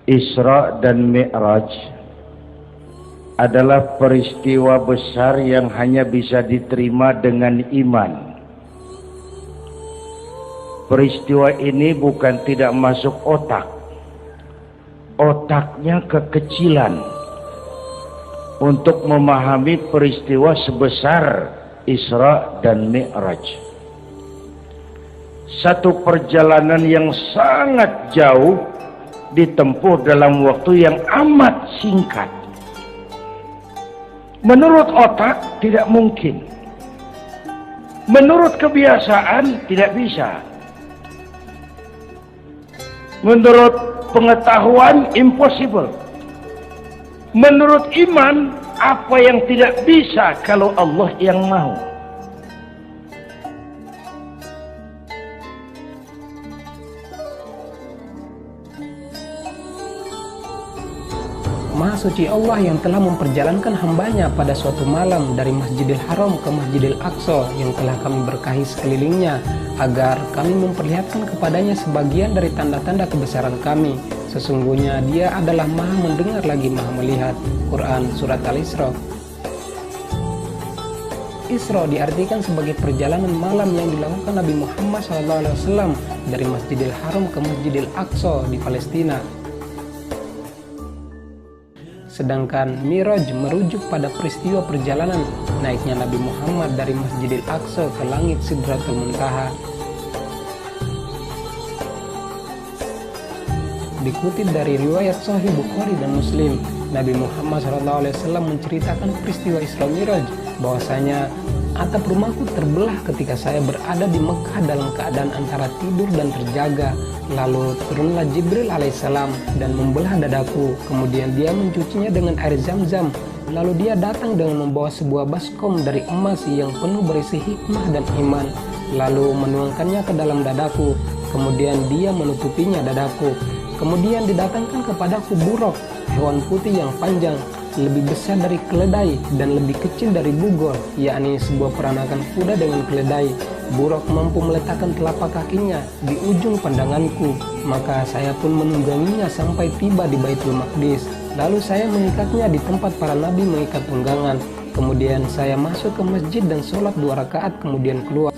Isra dan Mi'raj adalah peristiwa besar yang hanya bisa diterima dengan iman. Peristiwa ini bukan tidak masuk otak. Otaknya kekecilan untuk memahami peristiwa sebesar Isra dan Mi'raj. Satu perjalanan yang sangat jauh ditempuh dalam waktu yang amat singkat. Menurut otak tidak mungkin. Menurut kebiasaan tidak bisa. Menurut pengetahuan impossible. Menurut iman, apa yang tidak bisa kalau Allah yang mau. Maha suci Allah yang telah memperjalankan hambanya pada suatu malam dari Masjidil Haram ke Masjidil Aqsa yang telah kami berkahi sekelilingnya, agar kami memperlihatkan kepadanya sebagian dari tanda-tanda kebesaran kami. Sesungguhnya dia adalah maha mendengar lagi maha melihat. Quran Surat Al-Isra. Isra diartikan sebagai perjalanan malam yang dilakukan Nabi Muhammad SAW dari Masjidil Haram ke Masjidil Aqsa di Palestina. Sedangkan Mi'raj merujuk pada peristiwa perjalanan naiknya Nabi Muhammad dari Masjidil Aqsa ke langit Sidratul Muntaha. Dikutip dari riwayat Sahih Bukhari dan Muslim, Nabi Muhammad SAW menceritakan peristiwa Isra Mi'raj bahwasanya atap rumahku terbelah ketika saya berada di Mekah dalam keadaan antara tidur dan terjaga. Lalu turunlah Jibril alaihissalam dan membelah dadaku. Kemudian dia mencucinya dengan air zam-zam. Lalu dia datang dengan membawa sebuah baskom dari emas yang penuh berisi hikmah dan iman. Lalu menuangkannya ke dalam dadaku. Kemudian dia menutupinya dadaku. Kemudian didatangkan kepadaku buraq, hewan putih yang panjang, lebih besar dari keledai dan lebih kecil dari bugor, yakni sebuah peranakan kuda dengan keledai. Buraq mampu meletakkan telapak kakinya di ujung pandanganku, maka saya pun menungganginya sampai tiba di Baitul Maqdis. Lalu saya mengikatnya di tempat para nabi mengikat tunggangan. Kemudian saya masuk ke masjid dan sholat 2 rakaat kemudian keluar.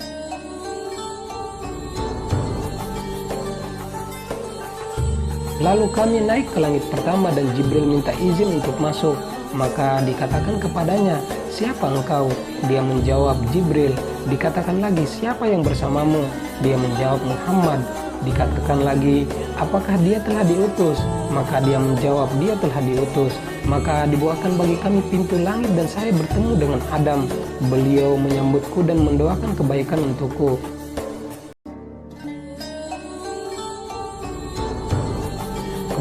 Lalu kami naik ke langit pertama dan Jibril minta izin untuk masuk. Maka dikatakan kepadanya, "Siapa engkau?" Dia menjawab, "Jibril." Dikatakan lagi, "Siapa yang bersamamu?" Dia menjawab, "Muhammad." Dikatakan lagi, "Apakah dia telah diutus?" Maka dia menjawab, "Dia telah diutus." Maka dibukakan bagi kami pintu langit dan saya bertemu dengan Adam. Beliau menyambutku dan mendoakan kebaikan untukku.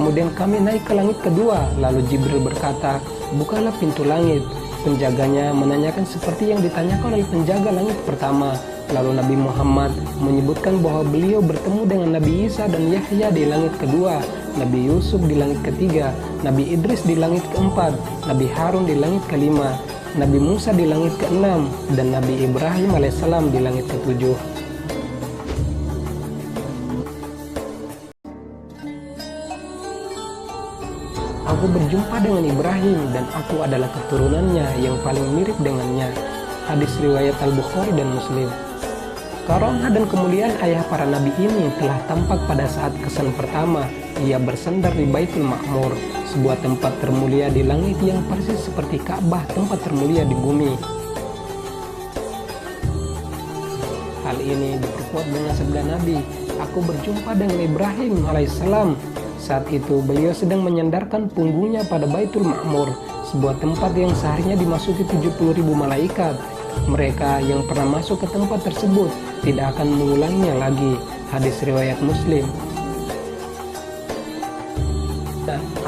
Kemudian kami naik ke langit kedua, lalu Jibril berkata, "Bukalah pintu langit." Penjaganya menanyakan seperti yang ditanyakan oleh penjaga langit pertama. Lalu Nabi Muhammad menyebutkan bahwa beliau bertemu dengan Nabi Isa dan Yahya di langit kedua, Nabi Yusuf di langit ketiga, Nabi Idris di langit keempat, Nabi Harun di langit kelima, Nabi Musa di langit keenam, dan Nabi Ibrahim alaihissalam di langit ketujuh. Aku berjumpa dengan Ibrahim dan aku adalah keturunannya yang paling mirip dengannya. Hadis riwayat Al-Bukhari dan Muslim. Karamah dan kemuliaan ayah para nabi ini telah tampak pada saat kesan pertama. Ia bersandar di Baitul Ma'mur, sebuah tempat termulia di langit yang persis seperti Ka'bah, tempat termulia di bumi. Hal ini diperkuat dengan sabda Nabi, "Aku berjumpa dengan Ibrahim alaihissalam." Saat itu beliau sedang menyandarkan punggungnya pada Baitul Ma'mur, sebuah tempat yang seharinya dimasuki 70.000 malaikat. Mereka yang pernah masuk ke tempat tersebut tidak akan mengulanginya lagi. Hadis riwayat Muslim.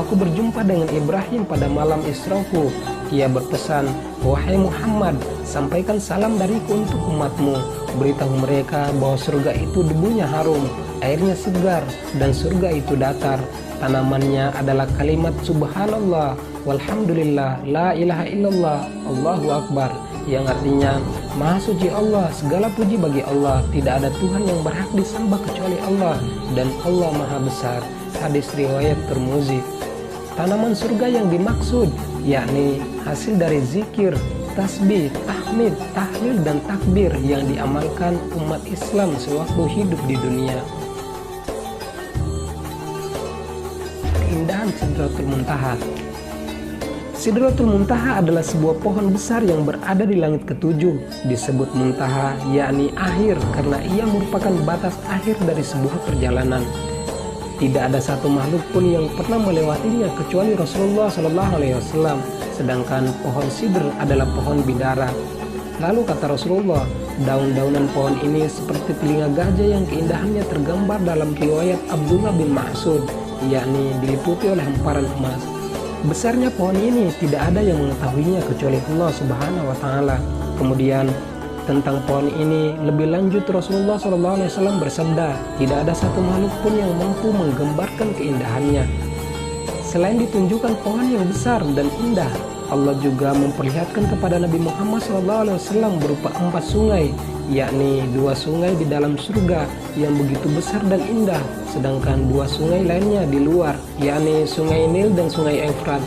Aku berjumpa dengan Ibrahim pada malam Isra'ku. Ia berpesan, "Wahai Muhammad, sampaikan salam dariku untuk umatmu. Beritahu mereka bahwa surga itu debunya harum, airnya segar, dan surga itu datar. Tanamannya adalah kalimat Subhanallah, Walhamdulillah, La ilaha illallah, Allahu Akbar, yang artinya Maha suci Allah, segala puji bagi Allah, tidak ada Tuhan yang berhak disembah kecuali Allah, dan Allah Maha besar." hadis riwayat Tirmizi. Tanaman surga yang dimaksud yakni hasil dari zikir, tasbih, tahmid, tahlil, dan takbir yang diamalkan umat Islam sewaktu hidup di dunia. Keindahan Sidratul Muntaha. Sidratul Muntaha adalah sebuah pohon besar yang berada di langit ketujuh. Disebut muntaha yakni akhir karena ia merupakan batas akhir dari sebuah perjalanan. Tidak ada satu makhluk pun yang pernah melewatinya kecuali Rasulullah SAW. Sedangkan pohon sidr adalah pohon bidara. Lalu kata Rasulullah, daun-daunan pohon ini seperti telinga gajah yang keindahannya tergambar dalam riwayat Abdullah bin Mas'ud, yakni diliputi oleh hamparan emas. Besarnya pohon ini tidak ada yang mengetahuinya kecuali Allah Subhanahu wa Ta'ala. Kemudian tentang pohon ini lebih lanjut Rasulullah SAW bersabda, tidak ada satu makhluk pun yang mampu menggambarkan keindahannya. Selain ditunjukkan pohon yang besar dan indah, Allah juga memperlihatkan kepada Nabi Muhammad SAW berupa 4 sungai, yakni 2 sungai di dalam surga yang begitu besar dan indah, sedangkan 2 sungai lainnya di luar, yakni sungai Nil dan sungai Efrat.